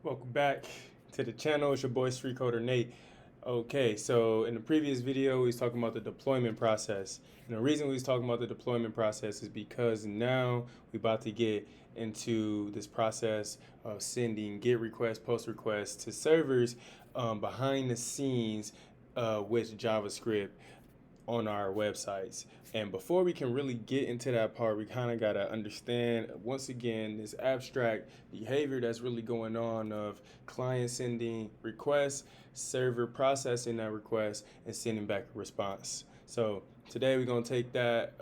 Welcome back to the channel. It's your boy Street Coder Nate. Okay, so in the previous video, we was talking about the deployment process. And the reason we was talking about the deployment process is because now we're about to get into this process of sending GET requests, POST requests to servers behind the scenes with JavaScript on our websites. And before we can really get into that part, we kind of got to understand, once again, this abstract behavior that's really going on of client sending requests, server processing that request, and sending back a response. So today we're going to take that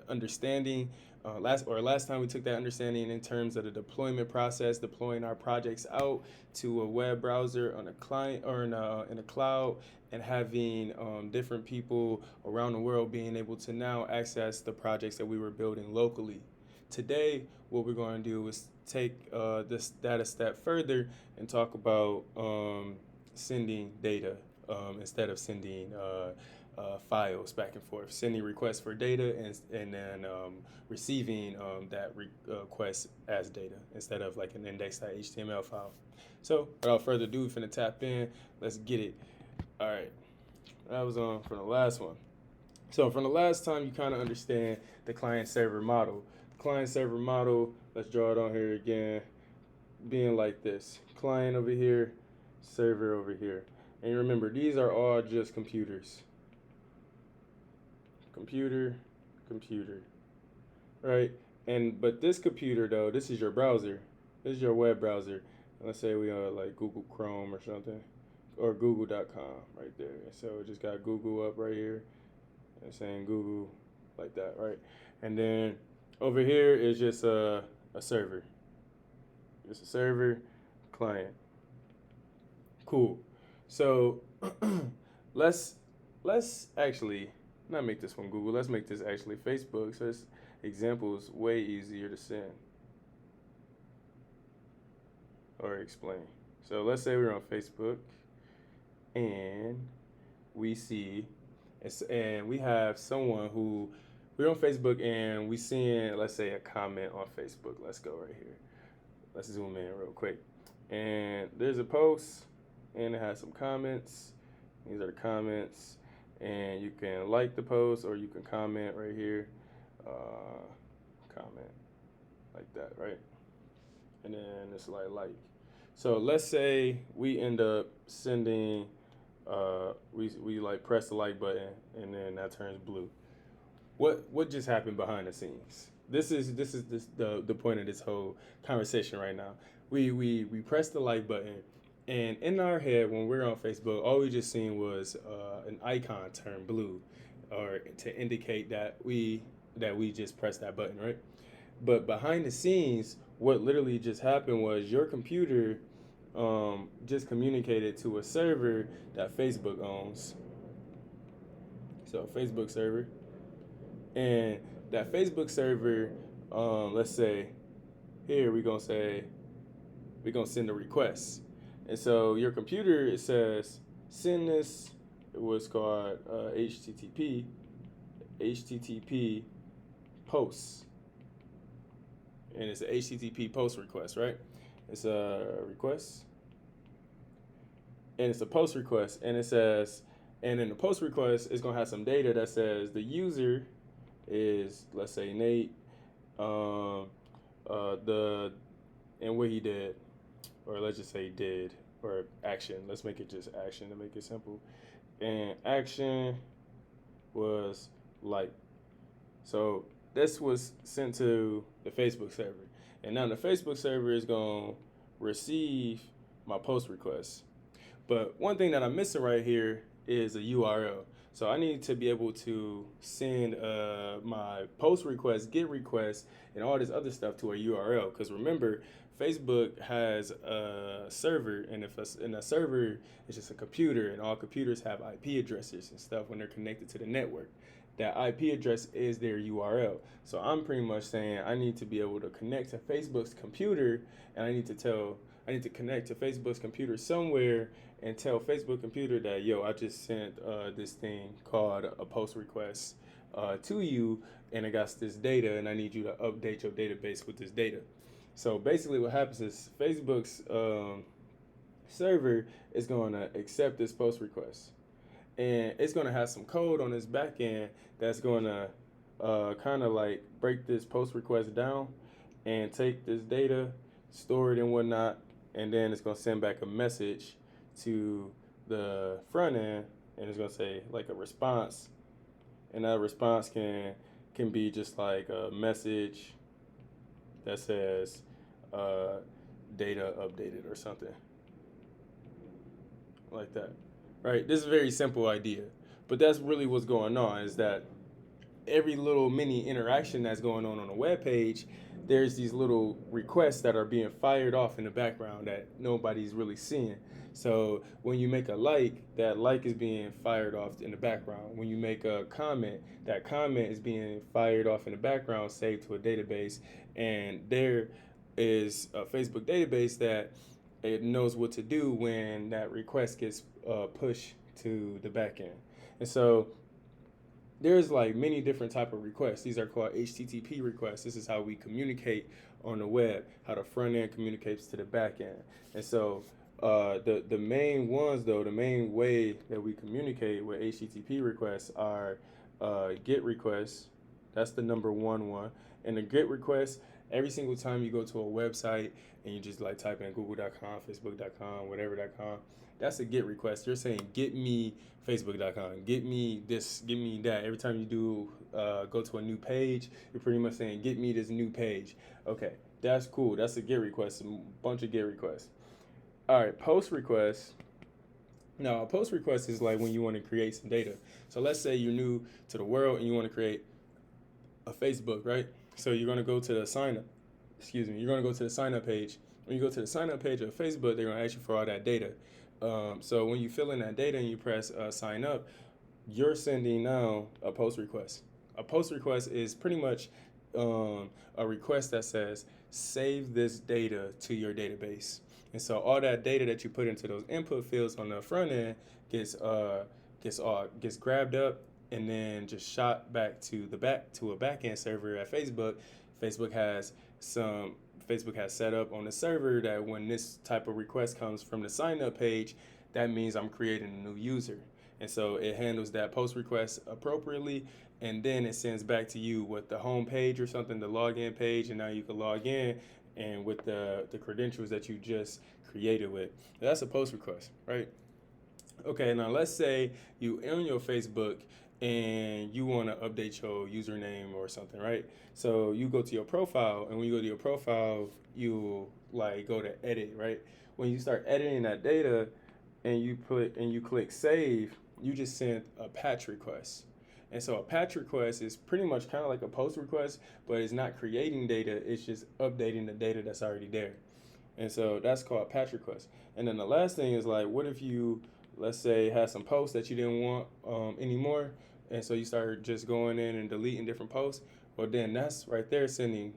understanding. Last time we took that understanding in terms of the deployment process, deploying our projects out to a web browser on a client or in a cloud, and having different people around the world being able to now access the projects that we were building locally. Today, what we're going to do is take that a step further and talk about sending data instead of sending files back and forth, sending requests for data and then receiving that request as data instead of like an index.html file. So without further ado, we're finna tap in. Let's get it. All right, that was on from the last one. So from the last time, you kind of understand the client-server model. The client-server model, let's draw it on here again, being like this. Client over here, server over here. And remember, these are all just computers. Computer, computer, right? But this computer though, this is your browser. This is your web browser. Let's say we are like Google Chrome or something, or google.com right there. So it just got Google up right here and saying Google like that, right? And then over here is just a server. Just a server client. Cool. So let's actually not make this one Google. Let's make this actually Facebook. So this example is way easier to send or explain. So let's say we're on Facebook and we see, and we have someone who, we're on Facebook and we seeing, let's say, a comment on Facebook. Let's go right here. Let's zoom in real quick. And there's a post and it has some comments. These are the comments. And you can like the post or you can comment right here. Comment like that, right? And then it's like. So let's say we end up sending, we like press the like button and then that turns blue. What just happened behind the scenes? This is the point of this whole conversation right now. We press the like button, and in our head when we're on Facebook, all we just seen was an icon turn blue, or to indicate that we just pressed that button, right? But behind the scenes, what literally just happened was your computer just communicated to a server that Facebook owns. So Facebook server. And that Facebook server, let's say, here we're gonna send a request. And so your computer, it says, send this, it was called HTTP posts. And it's an HTTP post request, right? It's a request. And it's a post request. And it says, and in the post request, it's gonna have some data that says the user is, let's say, Nate, and what he did, or let's just say did, or action. Let's make it just action to make it simple. And action was like. So this was sent to the Facebook server. And now the Facebook server is going to receive my post request. But one thing that I'm missing right here is a URL. So I need to be able to send my post request, GET request, and all this other stuff to a URL. Because remember, Facebook has a server, and a server is just a computer, and all computers have IP addresses and stuff when they're connected to the network. That IP address is their URL. So I'm pretty much saying I need to be able to connect to Facebook's computer, and I need to connect to Facebook's computer somewhere and tell Facebook computer that, yo, I just sent this thing called a post request to you, and it got this data, and I need you to update your database with this data. So basically what happens is Facebook's server is going to accept this post request, and it's going to have some code on this back end that's going to kind of like break this post request down and take this data, store it and whatnot, and then it's going to send back a message to the front end, and it's going to say like a response, and that response can be just like a message that says data updated or something like that, right? This is a very simple idea, but that's really what's going on, is that every little mini interaction that's going on a web page, there's these little requests that are being fired off in the background that nobody's really seeing. So when you make a like, that like is being fired off in the background. When you make a comment, that comment is being fired off in the background, saved to a database, and there is a Facebook database that it knows what to do when that request gets pushed to the back end. And so there's like many different type of requests. These are called HTTP requests. This is how we communicate on the web, how the front end communicates to the back end. And so the main ones, though, the main way that we communicate with HTTP requests are GET requests. That's the number one. And the GET request, every single time you go to a website and you just like type in google.com, facebook.com, whatever.com, that's a GET request. You're saying, get me facebook.com, get me this, get me that. Every time you do go to a new page, you're pretty much saying, get me this new page. Okay, that's cool. That's a GET request, a bunch of GET requests. All right, post requests. Now, a post request is like when you want to create some data. So let's say you're new to the world and you want to create a Facebook, right? So you're going to go to the sign up. You're going to go to the sign up page. When you go to the sign up page of Facebook, they're going to ask you for all that data. So when you fill in that data and you press sign up, you're sending now a post request. A post request is pretty much a request that says, save this data to your database. And so all that data that you put into those input fields on the front end gets grabbed up and then just shot back to a back end server at Facebook. Facebook has set up on the server that when this type of request comes from the sign up page, that means I'm creating a new user. And so it handles that post request appropriately, and then it sends back to you with the home page or something, the login page, and now you can log in and with the credentials that you just created with. That's a post request, right? Okay, now let's say you on your Facebook and you want to update your username or something, right? So you go to your profile, and when you go to your profile, you like go to edit, right? When you start editing that data and you click save, you just sent a patch request. And so a patch request is pretty much kind of like a post request, but it's not creating data, it's just updating the data that's already there. And so that's called patch request. And then the last thing is like, what if you, let's say, had some posts that you didn't want anymore, and so you started just going in and deleting different posts? Well, then that's right there sending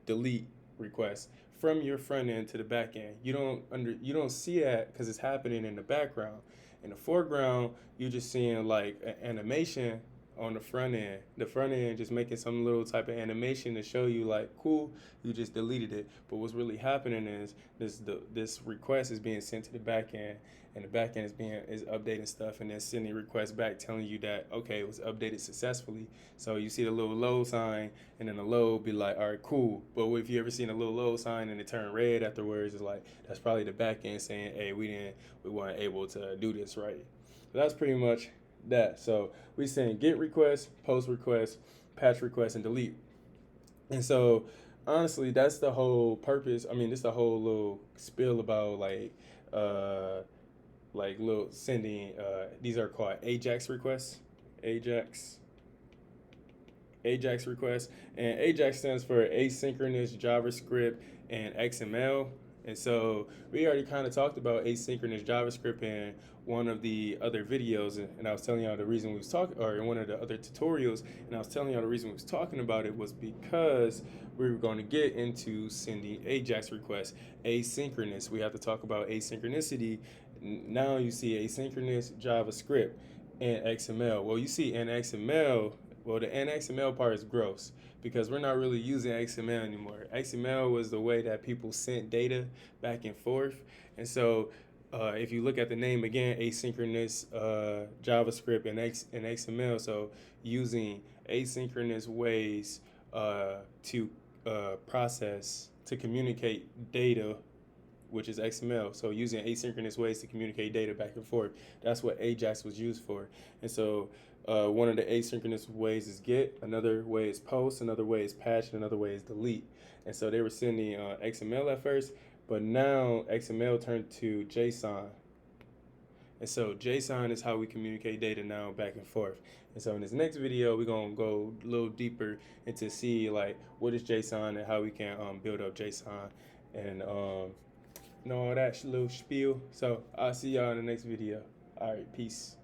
delete requests from your front end to the back end. You don't see that because it's happening in the background. In the foreground, you're just seeing like an animation on the front end. The front end just making some little type of animation to show you like, cool, you just deleted it. But what's really happening is this request is being sent to the back end, and the back end is updating stuff and then sending requests back telling you that, okay, it was updated successfully. So you see the little load sign, and then the load be like, all right, cool. But if you ever seen a little load sign and it turn red afterwards, it's like, that's probably the back end saying, hey, we weren't able to do this right. So that's pretty much that. So we send get request, post request, patch request, and delete. And so honestly, that's the whole purpose. I mean, this the whole little spiel about like little sending. These are called AJAX requests. AJAX requests, and AJAX stands for asynchronous JavaScript and XML. And so we already kind of talked about asynchronous JavaScript in one of the other videos, and I was telling y'all the reason we was talking, or in one of the other tutorials, and I was telling y'all the reason we was talking about it was because we were going to get into sending AJAX requests, asynchronous. We have to talk about asynchronicity. Now you see asynchronous JavaScript and XML. Well, you see in XML, well, the XML part is gross because we're not really using XML anymore. XML was the way that people sent data back and forth. And so if you look at the name again, asynchronous JavaScript and XML, so using asynchronous ways to process, to communicate data, which is XML. So using asynchronous ways to communicate data back and forth. That's what AJAX was used for. And so one of the asynchronous ways is get, another way is post, another way is patch, and another way is delete. And so they were sending XML at first, but now XML turned to JSON. And so JSON is how we communicate data now back and forth. And so in this next video, we're gonna go a little deeper into see like what is JSON and how we can build up JSON and all that little spiel. So I'll see y'all in the next video. All right, peace.